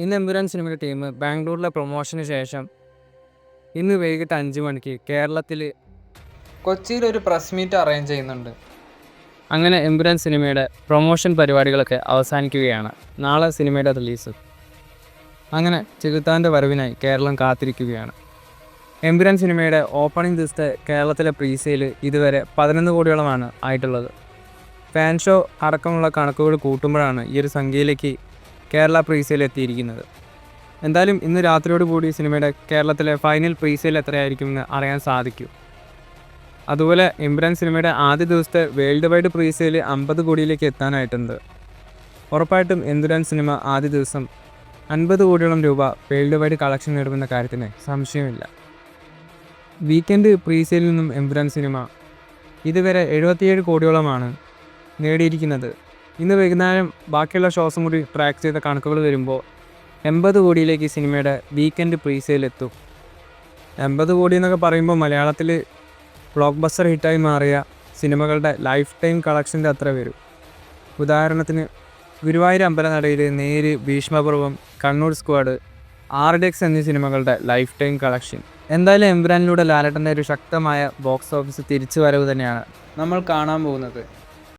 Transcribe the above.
ഇന്ന് എമ്പുരാൻ സിനിമയുടെ ടീം ബാംഗ്ലൂരിലെ പ്രൊമോഷന് ശേഷം ഇന്ന് വൈകിട്ട് 5 മണിക്ക് കേരളത്തിൽ കൊച്ചിയിൽ ഒരു പ്രസ് മീറ്റ് അറേഞ്ച് ചെയ്യുന്നുണ്ട്. അങ്ങനെ എമ്പുരാൻ സിനിമയുടെ പ്രൊമോഷൻ പരിപാടികളൊക്കെ അവസാനിക്കുകയാണ്. നാളെ സിനിമയുടെ റിലീസ്. അങ്ങനെ ചെകുത്താൻ്റെ വരവിനായി കേരളം കാത്തിരിക്കുകയാണ്. എമ്പുരാൻ സിനിമയുടെ ഓപ്പണിംഗ് ദിവസത്തെ കേരളത്തിലെ പ്രീസെയിൽ ഇതുവരെ 11 കോടിയോളമാണ് ആയിട്ടുള്ളത്. ഫാൻ ഷോ അടക്കമുള്ള കണക്കുകൾ കൂട്ടുമ്പോഴാണ് ഈ ഒരു സംഖ്യയിലേക്ക് കേരള പ്രീസെയിൽ എത്തിയിരിക്കുന്നത്. എന്തായാലും ഇന്ന് രാത്രിയോട് കൂടി സിനിമയുടെ കേരളത്തിലെ ഫൈനൽ പ്രീസെയിൽ എത്രയായിരിക്കുമെന്ന് അറിയാൻ സാധിക്കും. അതുപോലെ എമ്പുരാൻ സിനിമയുടെ ആദ്യ ദിവസത്തെ വേൾഡ് വൈഡ് പ്രീസെയിൽ 50 കോടിയിലേക്ക് എത്താനായിട്ടുണ്ട്. ഉറപ്പായിട്ടും എമ്പുരാൻ സിനിമ ആദ്യ ദിവസം 50 കോടിയോളം രൂപ വേൾഡ് വൈഡ് കളക്ഷൻ നേടുമെന്ന കാര്യത്തിന് സംശയമില്ല. വീക്കെൻഡ് പ്രീസെയിലിൽ നിന്നും എമ്പുരാൻ സിനിമ ഇതുവരെ 77 കോടിയോളമാണ് നേടിയിരിക്കുന്നത്. ഇന്ന് വൈകുന്നേരം ബാക്കിയുള്ള ഷോസും കൂടി ട്രാക്ക് ചെയ്ത കണക്കുകൾ വരുമ്പോൾ 80 കോടിയിലേക്ക് സിനിമയുടെ വീക്കെൻഡ് പ്രീസെയിൽ എത്തും. 80 കോടി എന്നൊക്കെ പറയുമ്പോൾ മലയാളത്തിൽ ബ്ലോക്ക് ബസ്റ്റർ ഹിറ്റായി മാറിയ സിനിമകളുടെ ലൈഫ് ടൈം കളക്ഷൻ്റെ അത്ര വരും. ഉദാഹരണത്തിന് ഗുരുവായൂർ അമ്പലനടയിൽ, നേര്, ഭീഷ്മപർവം, കണ്ണൂർ സ്ക്വാഡ്, RDX എന്നീ സിനിമകളുടെ ലൈഫ് ടൈം കളക്ഷൻ. എന്തായാലും എമ്പുരാനിലൂടെ ലാലേട്ടൻ്റെ ഒരു ശക്തമായ ബോക്സ് ഓഫീസ് തിരിച്ചു വരവ് തന്നെയാണ് നമ്മൾ കാണാൻ പോകുന്നത്.